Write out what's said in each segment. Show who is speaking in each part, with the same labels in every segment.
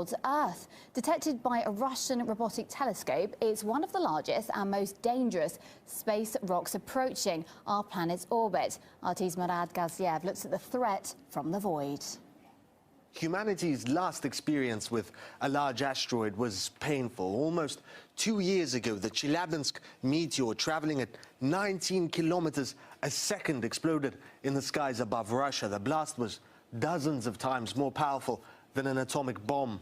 Speaker 1: towards Earth. Detected by a Russian robotic telescope, it's one of the largest and most dangerous space rocks approaching our planet's orbit. RT's Murad Gaziev looks at the threat from the void.
Speaker 2: Humanity's last experience with a large asteroid was painful. Almost 2 years ago, the Chelyabinsk meteor, traveling at 19 kilometers a second, exploded in the skies above Russia. The blast was dozens of times more powerful than an atomic bomb.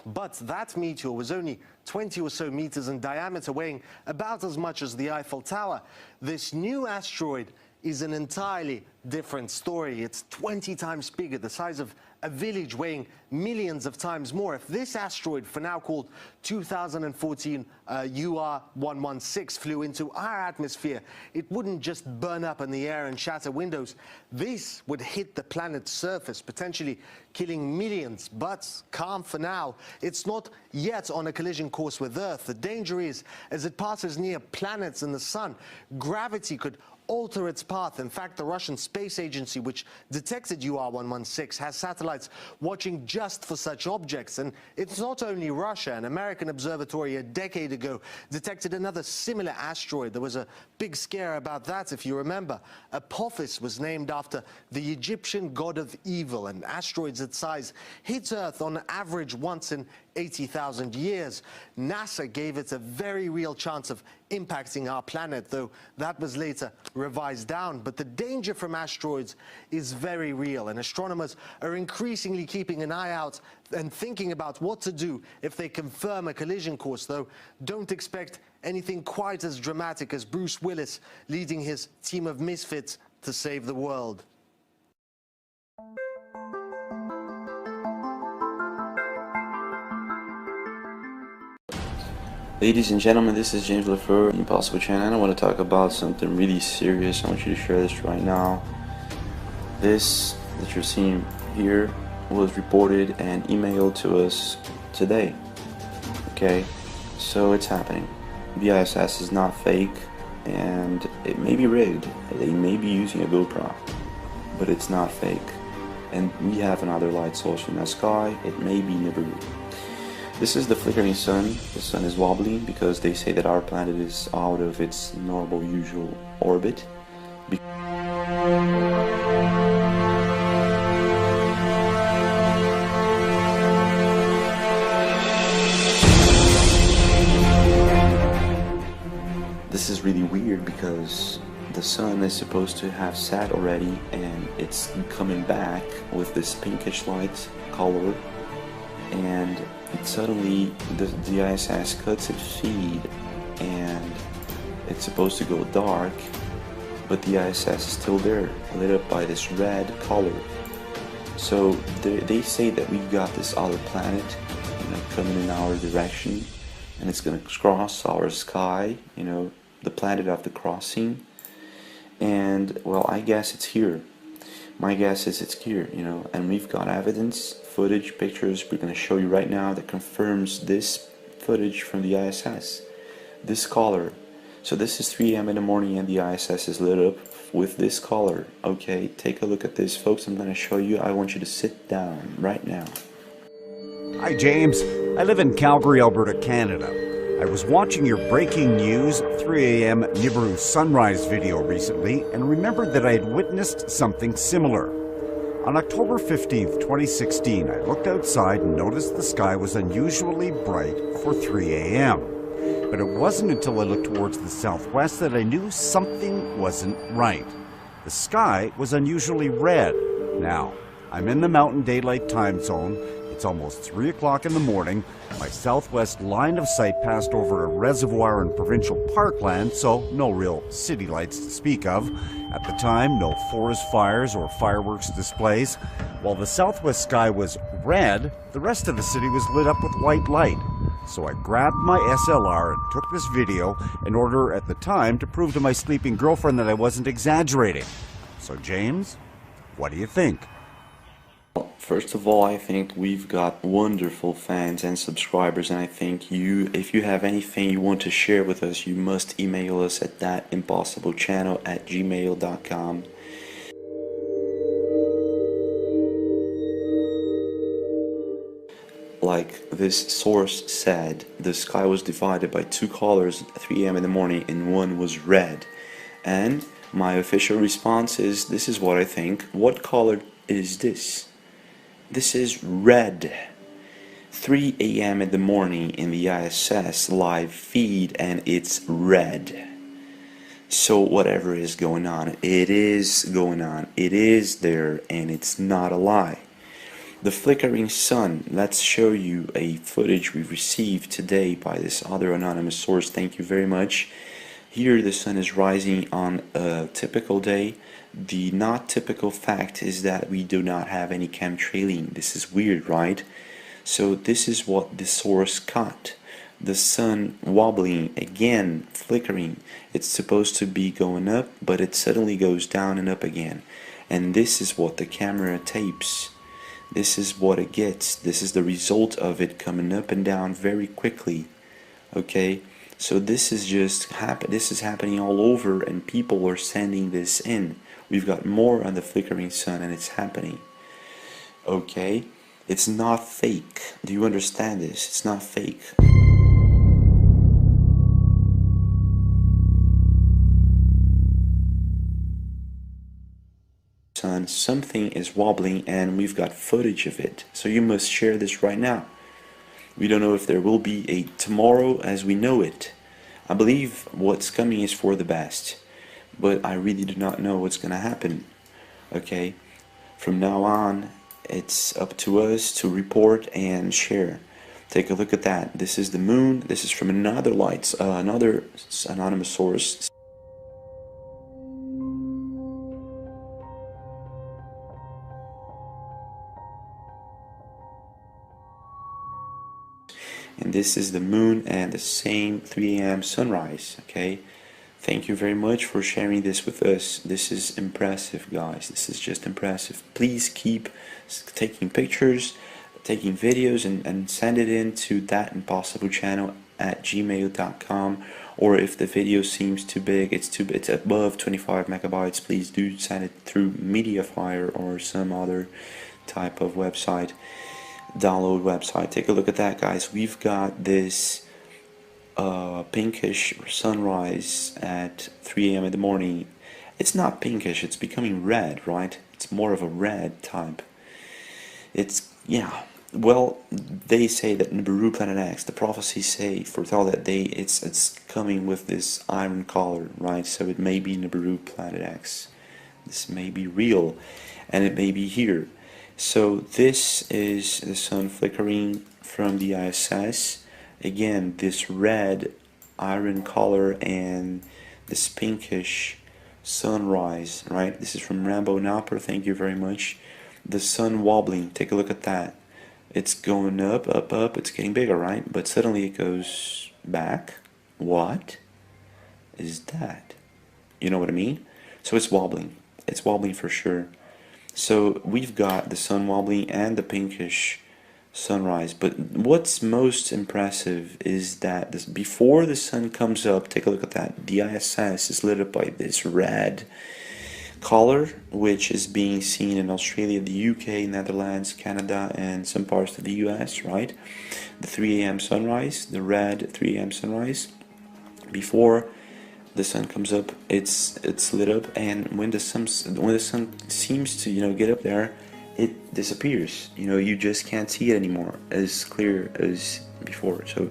Speaker 2: But that meteor was only 20 or so meters in diameter, weighing about as much as the Eiffel Tower. This new asteroid is an entirely different story. It's 20 times bigger, the size of a village, weighing millions of times more. If this asteroid, for now called 2014 UR116, flew into our atmosphere, it wouldn't just burn up in the air and shatter windows. This would hit the planet's surface, potentially killing millions. But calm for now. It's not yet on a collision course with Earth. The danger is, as it passes near planets and the sun, gravity could alter its path. In fact, the Russian Space Agency, which detected UR116, has satellites watching just for such objects. And it's not only Russia. An American observatory a decade ago detected another similar asteroid. There was a big scare about that, if you remember. Apophis was named after the Egyptian god of evil, and asteroids its size hit Earth on average once in 80,000 years. NASA gave it a very real chance of impacting our planet, though that was later revised down. But the danger from asteroids is very real, and astronomers are increasingly keeping an eye out and thinking about what to do if they confirm a collision course, though don't expect anything quite as dramatic as Bruce Willis leading his team of misfits to save the world.
Speaker 3: Ladies and gentlemen, this is James Lefeur, the Impossible Channel, and I want to talk about something really serious. I want you to share this right now. This that you're seeing here was reported and emailed to us today. Okay, so it's happening. The ISS is not fake, and it may be rigged. They may be using a GoPro, but it's not fake. And we have another light source in the sky. It may be Nibiru. This is the flickering sun. The sun is wobbly because they say that our planet is out of its normal, usual orbit. This is really weird because the sun is supposed to have set already, and it's coming back with this pinkish light color, and suddenly the ISS cuts its feed and it's supposed to go dark, but the ISS is still there, lit up by this red color. So they say that we've got this other planet, coming in our direction, and it's gonna cross our sky, the planet of the crossing. And well, I guess it's here. My guess is it's here, and we've got evidence, footage, pictures we're going to show you right now that confirms this footage from the ISS. This color. So this is 3 a.m. in the morning and the ISS is lit up with this color. Okay, take a look at this, folks. I'm going to show you. I want you to sit down right now.
Speaker 4: Hi, James. I live in Calgary, Alberta, Canada. I was watching your breaking news 3 a.m. Nibiru sunrise video recently and remembered that I had witnessed something similar. On October 15th, 2016, I looked outside and noticed the sky was unusually bright for 3 a.m. But it wasn't until I looked towards the southwest that I knew something wasn't right. The sky was unusually red. Now, I'm in the Mountain Daylight Time Zone. It's almost 3 o'clock in the morning. My southwest line of sight passed over a reservoir and provincial parkland, so no real city lights to speak of. At the time, no forest fires or fireworks displays. While the southwest sky was red, the rest of the city was lit up with white light. So I grabbed my SLR and took this video in order at the time to prove to my sleeping girlfriend that I wasn't exaggerating. So James, what do you think?
Speaker 3: First of all, I think we've got wonderful fans and subscribers, and I think if you have anything you want to share with us, you must email us at thatimpossiblechannel@gmail.com. Like this source said, the sky was divided by two colors at 3 a.m. in the morning, and one was red. And my official response is, this is what I think. What color is this? This is red. 3 a.m. in the morning in the ISS live feed, and it's red. So whatever is going on, it is going on. It is there, and it's not a lie. The flickering sun, let's show you a footage we received today by this other anonymous source. Thank you very much. Here the sun is rising on a typical day. The not typical fact is that we do not have any chemtrailing. This is weird, right? So this is what the source caught. The sun wobbling, again, flickering. It's supposed to be going up, but it suddenly goes down and up again. And this is what the camera tapes. This is what it gets. This is the result of it coming up and down very quickly. Okay, so this is just this is happening all over, and people are sending this in. We've got more on the flickering sun, and it's happening. Okay, it's not fake. Do you understand this? It's not fake. Sun, something is wobbling, and we've got footage of it, so you must share this right now. We don't know if there will be a tomorrow as we know it. I believe what's coming is for the best, but I really do not know what's gonna happen. Okay, from now on it's up to us to report and share. Take a look at that. This is the moon. This is from another another anonymous source. And this is the moon and the same 3 a.m. sunrise. Okay, thank you very much for sharing this with us. This is impressive, guys. This is just impressive. Please keep taking pictures, taking videos, and send it in to thatimpossiblechannel@gmail.com. or if the video seems too big, it's above 25 megabytes, please do send it through Mediafire or some other type of website, download website. Take a look at that, guys. We've got this pinkish sunrise at 3 a.m. in the morning. It's not pinkish, it's becoming red, right? It's more of a red type. It's, yeah, well, they say that Nibiru Planet X, the prophecies foretell that it's coming with this iron color, right? So it may be Nibiru Planet X. This may be real, and it may be here. So this is the sun flickering from the ISS. Again, this red iron color and this pinkish sunrise, right? This is from Rambo Napper, thank you very much. The sun wobbling, take a look at that. It's going up, up, up, it's getting bigger, right? But suddenly it goes back. What is that? You know what I mean? So it's wobbling for sure. So we've got the sun wobbling and the pinkish sunrise, but what's most impressive is that before the sun comes up, take a look at that, the ISS is lit up by this red color, which is being seen in Australia, the UK, Netherlands, Canada, and some parts of the US, right? The 3 a.m. sunrise, the red 3 a.m. sunrise. Before the sun comes up, it's lit up, and when the sun seems to, get up there, it disappears. You just can't see it anymore as clear as before. So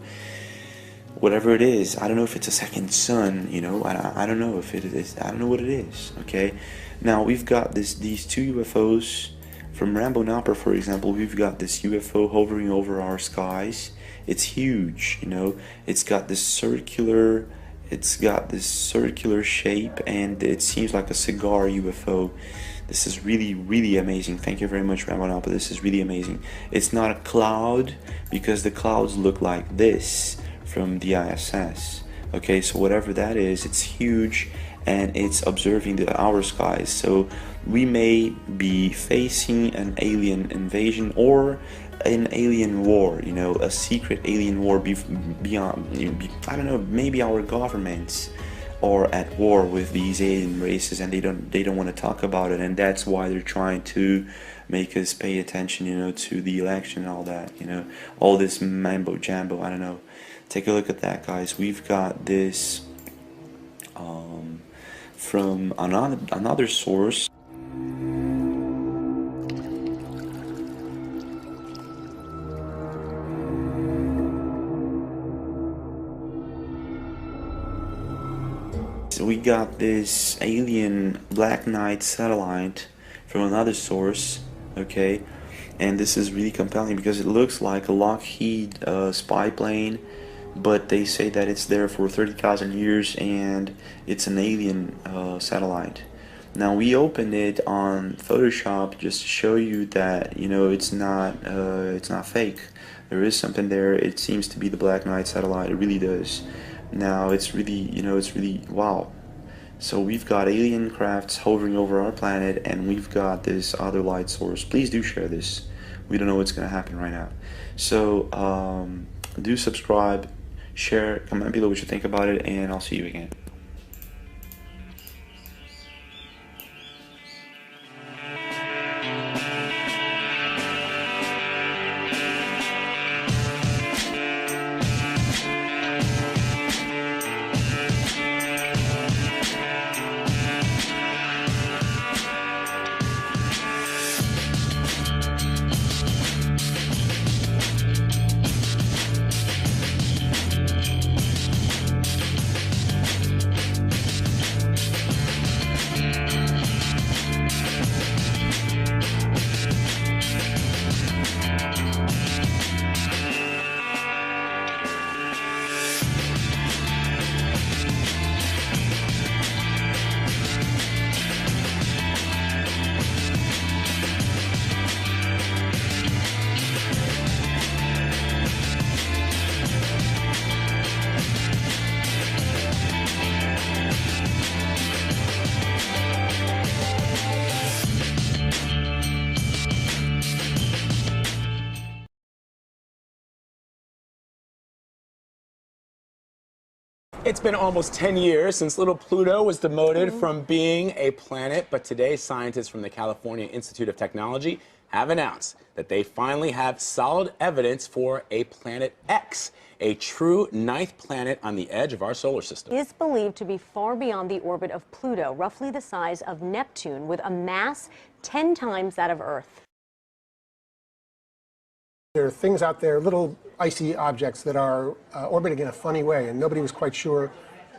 Speaker 3: whatever it is, I don't know if it's a second sun, I don't know if it is, I don't know what it is. Okay, now we've got these two UFOs from Rambo Napper, for example. We've got this UFO hovering over our skies. It's huge, it's got this circular shape, and it seems like a cigar UFO. This is really, really amazing. Thank you very much, Rambo Napper. This is really amazing. It's not a cloud, because the clouds look like this from the ISS. Okay, so whatever that is, it's huge, and it's observing our skies. So we may be facing an alien invasion or an alien war, you know, a secret alien war beyond, I don't know, maybe our governments are at war with these alien races and they don't want to talk about it, and that's why they're trying to make us pay attention, you know, to the election and all that, you know, all this mambo jambo. I don't know. Take a look at that, guys. We've got this from another source. So we got this alien Black Knight satellite from another source, okay, and this is really compelling because it looks like a Lockheed spy plane, but they say that it's there for 30,000 years and it's an alien satellite. Now we opened it on Photoshop just to show you that, you know, it's not fake. There is something there. It seems to be the Black Knight satellite. It really does. Now it's really, you know, it's really wow. So we've got alien crafts hovering over our planet, and we've got this other light source. Please do share this. We don't know what's going to happen right now. So do subscribe, share, comment below what you think about it, and I'll see you again.
Speaker 5: It's been almost 10 years since little Pluto was demoted from being a planet, but today scientists from the California Institute of Technology have announced that they finally have solid evidence for a Planet X, a true ninth planet on the edge of our solar system.
Speaker 6: It is believed to be far beyond the orbit of Pluto, roughly the size of Neptune, with a mass 10 times that of Earth.
Speaker 7: There are things out there, little icy objects that are orbiting in a funny way, and nobody was quite sure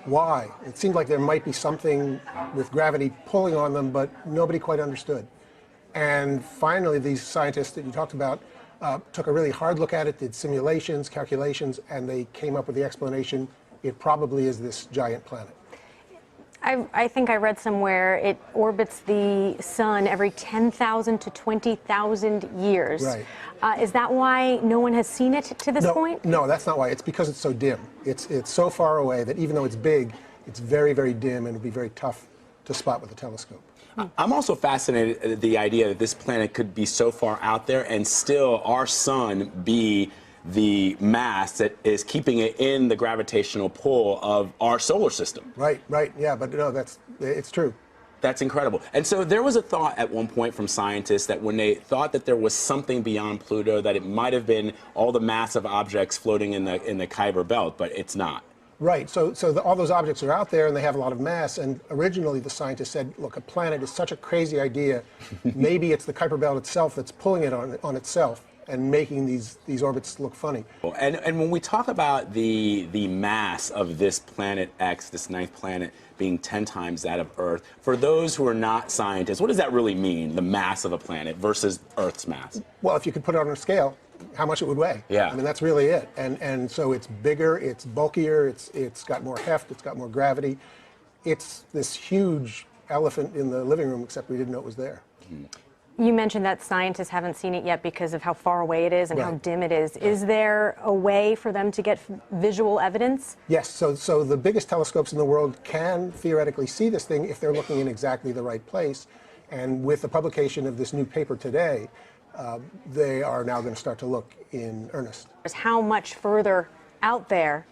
Speaker 7: why. It seemed like there might be something with gravity pulling on them, but nobody quite understood. And finally, these scientists that you talked about took a really hard look at it, did simulations, calculations, and they came up with the explanation: it probably is this giant planet.
Speaker 6: I think I read somewhere it orbits the sun every 10,000 to 20,000 years.
Speaker 7: Right.
Speaker 6: Is that why no one has seen it to this point?
Speaker 7: No, that's not why. It's because it's so dim. It's so far away that even though it's big, it's very, very dim, and it'd be very tough to spot with a telescope.
Speaker 5: I'm also fascinated at the idea that this planet could be so far out there and still our sun be the mass that is keeping it in the gravitational pull of our solar system.
Speaker 7: Right, yeah, but no, it's true.
Speaker 5: That's incredible. And so there was a thought at one point from scientists that when they thought that there was something beyond Pluto, that it might have been all the massive objects floating in the Kuiper Belt, but it's not.
Speaker 7: Right, so all those objects are out there and they have a lot of mass, and originally the scientists said, look, a planet is such a crazy idea, maybe it's the Kuiper Belt itself that's pulling it on itself and making these orbits look funny.
Speaker 5: And when we talk about the mass of this Planet X, this ninth planet, being 10 times that of Earth, for those who are not scientists, what does that really mean, the mass of a planet versus Earth's mass?
Speaker 7: Well, if you could put it on a scale, how much it would weigh.
Speaker 5: Yeah.
Speaker 7: I mean, that's really it. And so it's bigger, it's bulkier, it's got more heft, it's got more gravity. It's this huge elephant in the living room, except we didn't know it was there.
Speaker 6: You mentioned that scientists haven't seen it yet because of how far away it is and how dim it is. Is there a way for them to get visual evidence?
Speaker 7: Yes, so the biggest telescopes in the world can theoretically see this thing if they're looking in exactly the right place. And with the publication of this new paper today, they are now going to start to look in earnest.
Speaker 6: How much further out there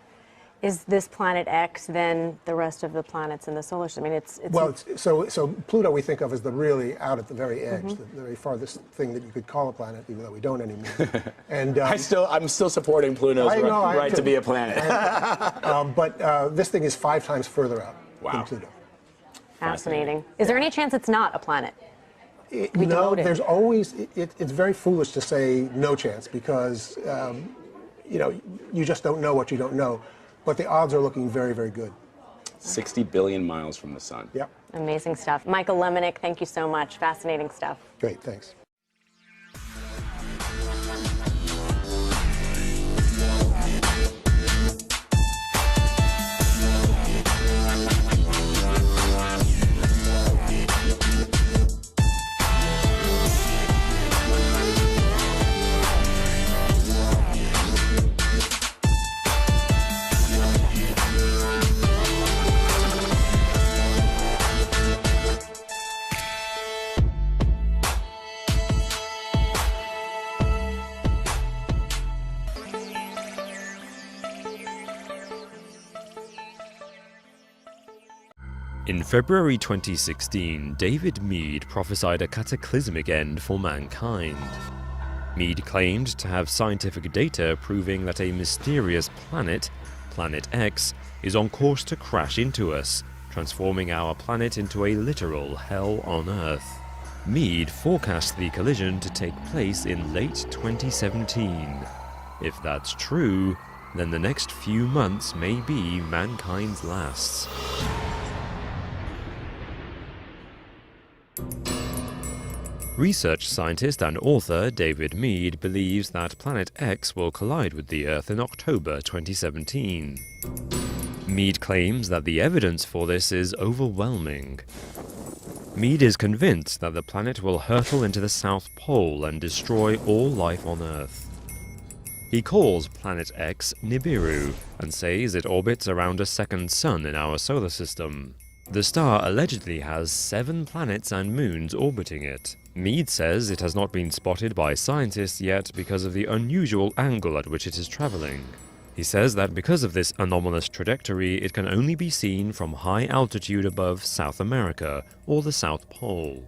Speaker 6: is this planet X than the rest of the planets in the solar system? I mean,
Speaker 7: so Pluto we think of as the really out at the very edge, the very farthest thing that you could call a planet, even though we don't anymore. And
Speaker 5: I'm still supporting Pluto's right to be a planet.
Speaker 7: But this thing is 5 times further out than Pluto.
Speaker 6: Fascinating. Is there any chance it's not a planet?
Speaker 7: No, there's always. It's very foolish to say no chance because you just don't know what you don't know. But the odds are looking very, very good.
Speaker 5: 60 billion miles from the sun.
Speaker 7: Yep.
Speaker 6: Amazing stuff. Michael Lemonick, thank you so much. Fascinating stuff.
Speaker 7: Great, thanks.
Speaker 8: In February 2016, David Meade prophesied a cataclysmic end for mankind. Meade claimed to have scientific data proving that a mysterious planet, Planet X, is on course to crash into us, transforming our planet into a literal hell on Earth. Meade forecast the collision to take place in late 2017. If that's true, then the next few months may be mankind's last. Research scientist and author David Meade believes that Planet X will collide with the Earth in October 2017. Meade claims that the evidence for this is overwhelming. Meade is convinced that the planet will hurtle into the South Pole and destroy all life on Earth. He calls Planet X Nibiru and says it orbits around a second sun in our solar system. The star allegedly has 7 planets and moons orbiting it. Meade says it has not been spotted by scientists yet because of the unusual angle at which it is traveling. He says that because of this anomalous trajectory, it can only be seen from high altitude above South America or the South Pole.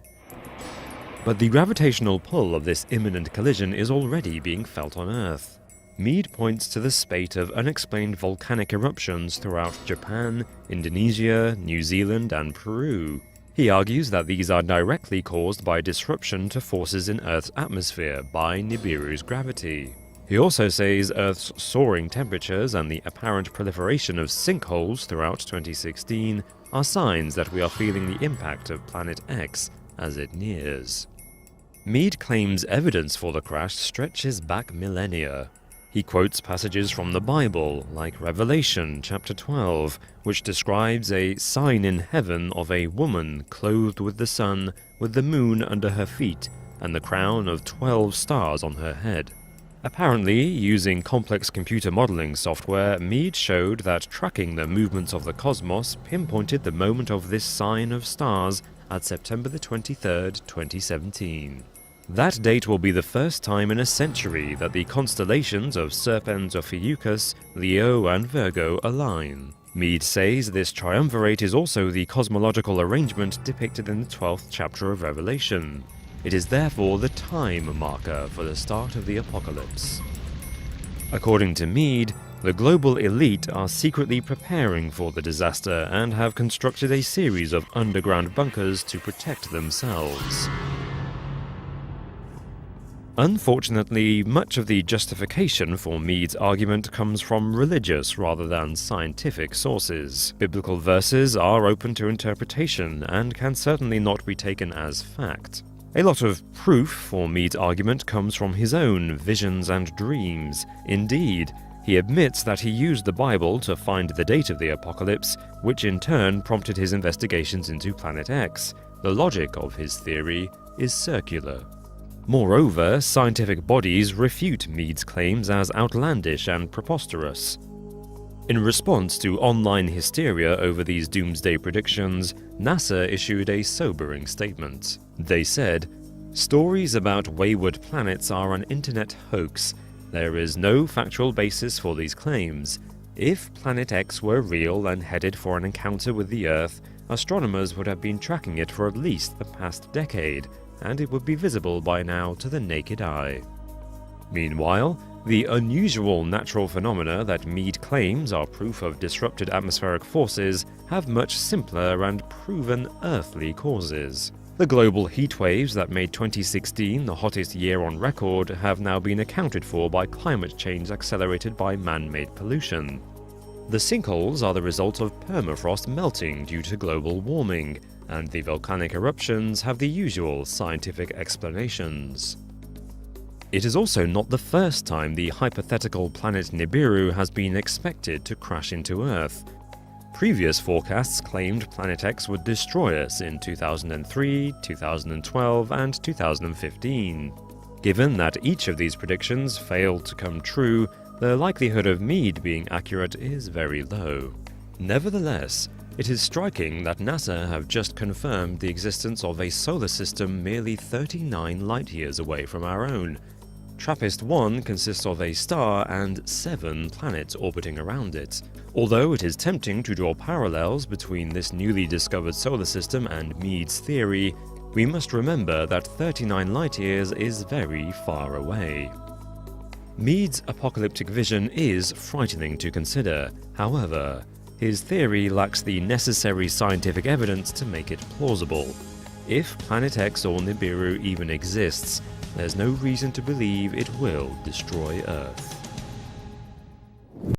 Speaker 8: But the gravitational pull of this imminent collision is already being felt on Earth. Meade points to the spate of unexplained volcanic eruptions throughout Japan, Indonesia, New Zealand, and Peru. He argues that these are directly caused by disruption to forces in Earth's atmosphere by Nibiru's gravity. He also says Earth's soaring temperatures and the apparent proliferation of sinkholes throughout 2016 are signs that we are feeling the impact of Planet X as it nears. Meade claims evidence for the crash stretches back millennia. He quotes passages from the Bible, like Revelation chapter 12, which describes a sign in heaven of a woman clothed with the sun, with the moon under her feet, and the crown of 12 stars on her head. Apparently, using complex computer modeling software, Meade showed that tracking the movements of the cosmos pinpointed the moment of this sign of stars at September the 23rd, 2017. That date will be the first time in a century that the constellations of Serpens Ophiuchus, Leo, and Virgo align. Meade says this triumvirate is also the cosmological arrangement depicted in the 12th chapter of Revelation. It is therefore the time marker for the start of the apocalypse. According to Meade, the global elite are secretly preparing for the disaster and have constructed a series of underground bunkers to protect themselves. Unfortunately, much of the justification for Meade's argument comes from religious rather than scientific sources. Biblical verses are open to interpretation and can certainly not be taken as fact. A lot of proof for Meade's argument comes from his own visions and dreams. Indeed, he admits that he used the Bible to find the date of the apocalypse, which in turn prompted his investigations into Planet X, The logic of his theory is circular. Moreover, scientific bodies refute Meade's claims as outlandish and preposterous. In response to online hysteria over these doomsday predictions, NASA issued a sobering statement. They said, "Stories about wayward planets are an internet hoax. There is no factual basis for these claims. If Planet X were real and headed for an encounter with the Earth, astronomers would have been tracking it for at least the past decade, and it would be visible by now to the naked eye." Meanwhile, the unusual natural phenomena that Meade claims are proof of disrupted atmospheric forces have much simpler and proven earthly causes. The global heat waves that made 2016 the hottest year on record have now been accounted for by climate change accelerated by man-made pollution. The sinkholes are the result of permafrost melting due to global warming, and the volcanic eruptions have the usual scientific explanations. It is also not the first time the hypothetical planet Nibiru has been expected to crash into Earth. Previous forecasts claimed Planet X would destroy us in 2003, 2012, and 2015. Given that each of these predictions failed to come true, the likelihood of Meade being accurate is very low. Nevertheless, it is striking that NASA have just confirmed the existence of a solar system merely 39 light-years away from our own. TRAPPIST-1 consists of a star and 7 planets orbiting around it. Although it is tempting to draw parallels between this newly discovered solar system and Meade's theory, we must remember that 39 light-years is very far away. Meade's apocalyptic vision is frightening to consider. However, his theory lacks the necessary scientific evidence to make it plausible. If Planet X or Nibiru even exists, there's no reason to believe it will destroy Earth.